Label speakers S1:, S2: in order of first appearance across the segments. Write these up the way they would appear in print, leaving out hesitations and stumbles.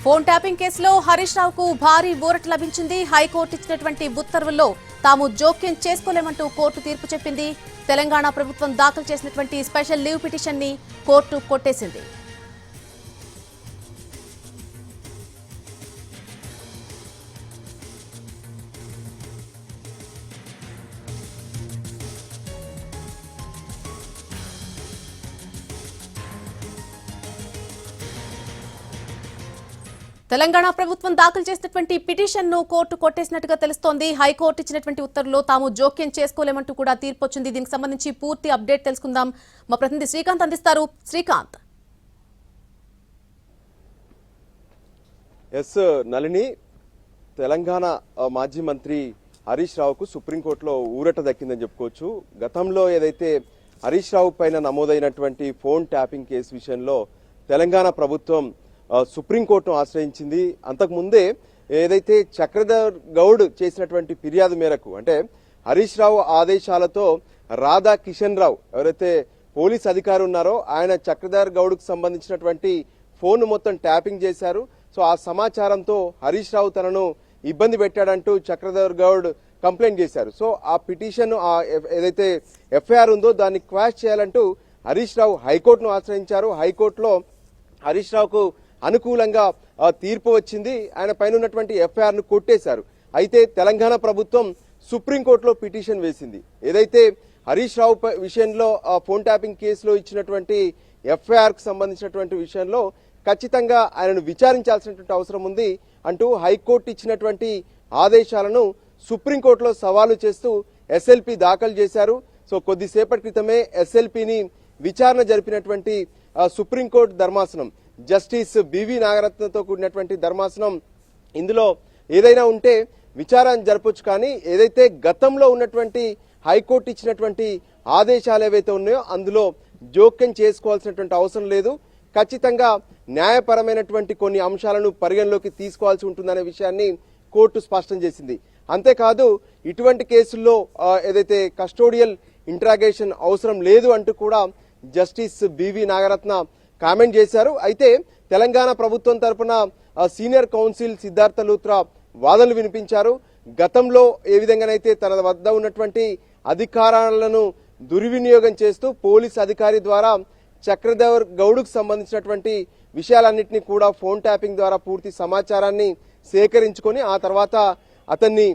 S1: Phone tapping కేసులో హరీష్ రావుకు భారీ ఊరట లభించింది. హైకోర్టు ఇచ్చినటువంటి ఉత్తర్వుల్లో తాము జోక్యం చేసుకోలేమంటూ కోర్టు తీర్పు చెప్పింది. తెలంగాణ ప్రభుత్వం దాఖలు చేసినటువంటి స్పెషల్ లీవ్ పిటిషన్ ని కోర్టు కొట్టేసింది. తెలంగాణ ప్రభుత్వం దాఖలు చేసినటువంటి పిటిషన్ ను కోర్టు కొట్టేసినట్టుగా తెలుస్తోంది. హైకోర్టు ఇచ్చినటువంటి ఉత్తర్వుల్లో తాము జోక్యం చేసుకోలేమంటూ కూడా తీర్పు వచ్చింది. దీనికి సంబంధించి పూర్తి అప్డేట్ తెలుసుకుందాం. మా ప్రతినిధి శ్రీకాంత్ అందిస్తారు. శ్రీకాంత్.
S2: ఎస్ నళిని, తెలంగాణ మాజీ మంత్రి హరీష్ రావుకు సుప్రీంకోర్టులో ఊరట దక్కిందని చెప్పుకోవచ్చు. గతంలో ఏదైతే హరీష్ రావు పైన నమోదైనటువంటి ఫోన్ ట్యాపింగ్ కేసు విషయంలో తెలంగాణ ప్రభుత్వం సుప్రీంకోర్టును ఆశ్రయించింది. అంతకుముందే ఏదైతే చక్రధర్ గౌడ్ చేసినటువంటి ఫిర్యాదు మేరకు, అంటే హరీష్ రావు ఆదేశాలతో రాధా కిషన్ రావు ఎవరైతే పోలీస్ అధికారి ఉన్నారో ఆయన చక్రధర్ గౌడ్కు సంబంధించినటువంటి ఫోన్ మొత్తం ట్యాపింగ్ చేశారు. సో ఆ సమాచారంతో హరీష్ రావు తనను ఇబ్బంది పెట్టాడంటూ చక్రధర్ గౌడ్ కంప్లైంట్ చేశారు. సో ఆ పిటిషన్ ఏదైతే ఎఫ్ఐఆర్ ఉందో దాన్ని క్వాష్ చేయాలంటూ హరీష్ రావు హైకోర్టును ఆశ్రయించారు. హైకోర్టులో హరీష్ రావుకు అనుకూలంగా తీర్పు వచ్చింది. ఆయన పైన ఉన్నటువంటి ఎఫ్ఐఆర్ ను కొట్టేశారు. అయితే తెలంగాణ ప్రభుత్వం సుప్రీంకోర్టులో పిటిషన్ వేసింది. ఏదైతే హరీష్ రావు విషయంలో ఫోన్ ట్యాపింగ్ కేసులో ఇచ్చినటువంటి ఎఫ్ఐఆర్ కు సంబంధించినటువంటి విషయంలో ఖచ్చితంగా ఆయనను విచారించాల్సినటువంటి అవసరం ఉంది అంటూ హైకోర్టు ఇచ్చినటువంటి ఆదేశాలను సుప్రీంకోర్టులో సవాలు చేస్తూ ఎస్ఎల్పి దాఖలు చేశారు. సో కొద్దిసేపటి క్రితమే ఎస్ఎల్పిని విచారణ జరిపినటువంటి సుప్రీంకోర్టు ధర్మాసనం జస్టిస్ బివి నాగరత్నతో కూడినటువంటి ధర్మాసనం ఇందులో ఏదైనా ఉంటే విచారణ జరపొచ్చు, కానీ ఏదైతే గతంలో ఉన్నటువంటి హైకోర్టు ఇచ్చినటువంటి ఆదేశాలు ఏవైతే ఉన్నాయో అందులో జోక్యం చేసుకోవాల్సినటువంటి అవసరం లేదు. ఖచ్చితంగా న్యాయపరమైనటువంటి కొన్ని అంశాలను పరిగణలోకి తీసుకోవాల్సి ఉంటుందనే విషయాన్ని కోర్టు స్పష్టం చేసింది. అంతేకాదు ఇటువంటి కేసుల్లో ఏదైతే కస్టోడియల్ ఇంట్రాగేషన్ అవసరం లేదు అంటూ కూడా జస్టిస్ బివి నాగరత్న కామెంట్ చేశారు. అయితే తెలంగాణ ప్రభుత్వం తరఫున సీనియర్ కౌన్సిల్ సిద్ధార్థ లూత్రా వాదనలు వినిపించారు. గతంలో ఏ విధంగానైతే తన వద్ద ఉన్నటువంటి అధికారాలను దుర్వినియోగం చేస్తూ పోలీస్ అధికారి ద్వారా చక్రధర్ గౌడ్కు సంబంధించినటువంటి విషయాలన్నింటినీ కూడా ఫోన్ ట్యాపింగ్ ద్వారా పూర్తి సమాచారాన్ని సేకరించుకొని ఆ తర్వాత అతన్ని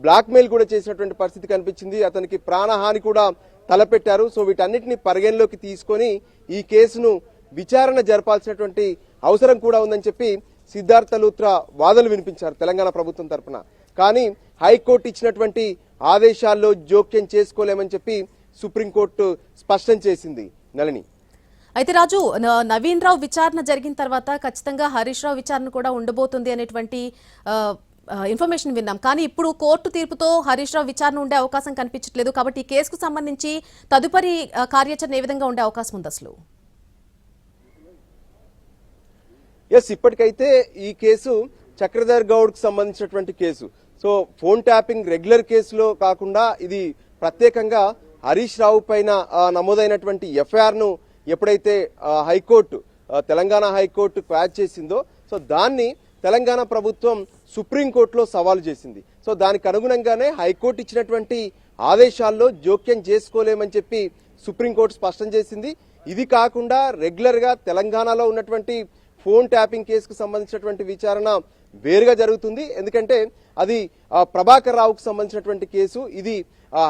S2: బ్లాక్మెయిల్ కూడా చేసినటువంటి పరిస్థితి కనిపించింది. అతనికి ప్రాణహాని కూడా తలపెట్టారు. సో వీటన్నిటిని పరిగణలోకి తీసుకొని ఈ కేసును విచారణ జరపాల్సినటువంటి అవసరం కూడా ఉందని చెప్పి సిద్ధార్థ లూత్రా వాదనలు వినిపించారు తెలంగాణ ప్రభుత్వం తరఫున. కానీ హైకోర్టు ఇచ్చినటువంటి ఆదేశాల్లో జోక్యం చేసుకోలేమని చెప్పి సుప్రీంకోర్టు స్పష్టం చేసింది. నళిని,
S1: అయితే రాజు, నవీన్ రావు విచారణ జరిగిన తర్వాత ఖచ్చితంగా హరీష్ రావు విచారణ కూడా ఉండబోతుంది అనేటువంటి ఇన్ఫర్మేషన్ విన్నాం. కానీ ఇప్పుడు కోర్టు తీర్పుతో హరీష్ రావు విచారణ ఉండే అవకాశం కనిపించట్లేదు. కాబట్టి ఈ కేసుకు సంబంధించి తదుపరి కార్యాచరణ ఏ విధంగా ఉండే అవకాశం ఉంది అసలు?
S2: ఎస్, ఇప్పటికైతే ఈ కేసు చక్రధర్ గౌడ్ కు సంబంధించినటువంటి case. So phone tapping regular కేసులో కాకుండా ఇది ప్రత్యేకంగా హరీష్ రావు పైన నమోదైనటువంటి ఎఫ్ఐఆర్ ను ఎప్పుడైతే హైకోర్టు తెలంగాణ హైకోర్టు క్వాష్ చేసిందో సో దాన్ని తెలంగాణ ప్రభుత్వం సుప్రీంకోర్టులో సవాలు చేసింది. సో దానికి అనుగుణంగానే హైకోర్టు ఇచ్చినటువంటి ఆదేశాల్లో జోక్యం చేసుకోలేమని చెప్పి సుప్రీంకోర్టు స్పష్టం చేసింది. ఇది కాకుండా రెగ్యులర్ గా తెలంగాణలో ఉన్నటువంటి ఫోన్ ట్యాపింగ్ కేసుకు సంబంధించినటువంటి విచారణ వేరుగా జరుగుతుంది. ఎందుకంటే అది ప్రభాకర్ రావుకు సంబంధించినటువంటి కేసు. ఇది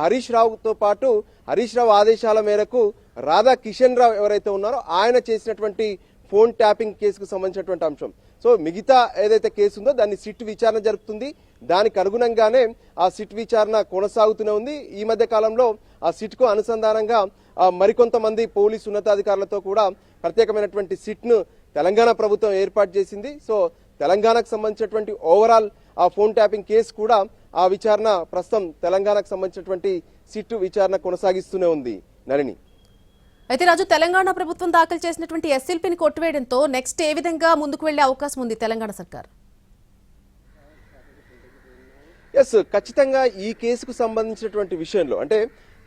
S2: హరీష్ రావుతో పాటు హరీష్ రావు ఆదేశాల మేరకు రాధా కిషన్ రావు ఎవరైతే ఉన్నారో ఆయన చేసినటువంటి ఫోన్ ట్యాపింగ్ కేసుకు సంబంధించినటువంటి అంశం. సో మిగతా ఏదైతే కేసు ఉందో దాన్ని సిట్ విచారణ జరుపుతుంది. దానికి అనుగుణంగానే ఆ సిట్ విచారణ కొనసాగుతూనే ఉంది. ఈ మధ్య కాలంలో ఆ సిట్ కు అనుసంధానంగా మరికొంతమంది పోలీసు ఉన్నతాధికారులతో కూడా ప్రత్యేకమైనటువంటి సిట్ ను తెలంగాణ ప్రభుత్వం ఏర్పాటు చేసింది. సో తెలంగాణకు సంబంధించినటువంటి ఓవరాల్ ఆ ఫోన్ ట్యాపింగ్ కేసు కూడా ఆ విచారణ ప్రస్తుతం తెలంగాణకు సంబంధించినటువంటి సిట్ విచారణ కొనసాగిస్తూనే ఉంది. నళిని,
S1: అయితే రాజు, తెలంగాణ ప్రభుత్వం దాఖలు చేసినటువంటి ఎస్ఎల్పిని కొట్టివేయడంతో నెక్స్ట్ ఏ విధంగా ముందుకు వెళ్లే అవకాశం ఉంది తెలంగాణ సర్కార్?
S2: ఎస్, ఖచ్చితంగా ఈ కేసుకు సంబంధించినటువంటి విషయంలో అంటే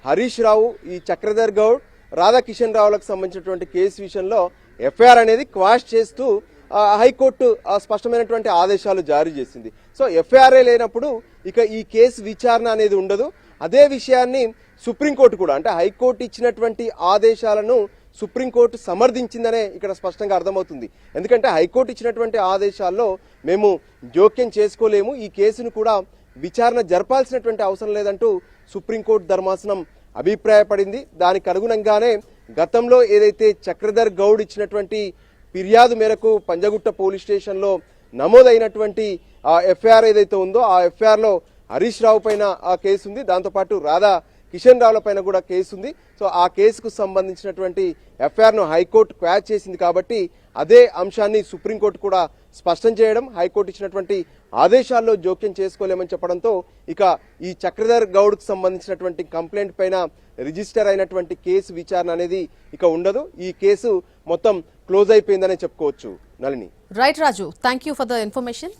S2: హరీష్ రావు, ఈ చక్రధర్ గౌడ్, రాధా కిషన్ రావులకు సంబంధించినటువంటి కేసు విషయంలో ఎఫ్ఐఆర్ అనేది క్వాష్ చేస్తూ హైకోర్టు స్పష్టమైనటువంటి ఆదేశాలు జారీ చేసింది. సో ఎఫ్ఐఆర్ఏ లేనప్పుడు ఇక ఈ కేసు విచారణ అనేది ఉండదు. అదే విషయాన్ని సుప్రీంకోర్టు కూడా, అంటే హైకోర్టు ఇచ్చినటువంటి ఆదేశాలను సుప్రీంకోర్టు సమర్థించిందనే ఇక్కడ స్పష్టంగా అర్థమవుతుంది. ఎందుకంటే హైకోర్టు ఇచ్చినటువంటి ఆదేశాల్లో మేము జోక్యం చేసుకోలేము, ఈ కేసును కూడా విచారణ జరపాల్సినటువంటి అవసరం లేదంటూ సుప్రీంకోర్టు ధర్మాసనం అభిప్రాయపడింది. దానికి అనుగుణంగానే గతంలో ఏదైతే చక్రధర్ గౌడ్ ఇచ్చినటువంటి ఫిర్యాదు మేరకు పంజగుట్ట పోలీస్ స్టేషన్లో నమోదైనటువంటి ఎఫ్ఐఆర్ ఏదైతే ఉందో ఆ ఎఫ్ఐఆర్లో హరీష్ రావు పైన ఆ కేసు ఉంది, దాంతోపాటు రాధా కిషన్ రావుల పైన కూడా కేసు ఉంది. సో ఆ కేసుకు సంబంధించినటువంటి ఎఫ్ఐఆర్ను హైకోర్టు క్వాష్ చేసింది కాబట్టి అదే అంశాన్ని సుప్రీంకోర్టు కూడా స్పష్టం చేయడం, హైకోర్టు ఇచ్చినటువంటి ఆదేశాల్లో జోక్యం చేసుకోలేమని చెప్పడంతో ఇక ఈ చక్రధర్ గౌడ్కు సంబంధించినటువంటి కంప్లైంట్ పైన రిజిస్టర్ అయినటువంటి కేసు విచారణ అనేది ఇక ఉండదు. ఈ కేసు మొత్తం క్లోజ్ అయిపోయిందనే చెప్పుకోవచ్చు. Nalini.
S1: Right Raju, thank you for the information.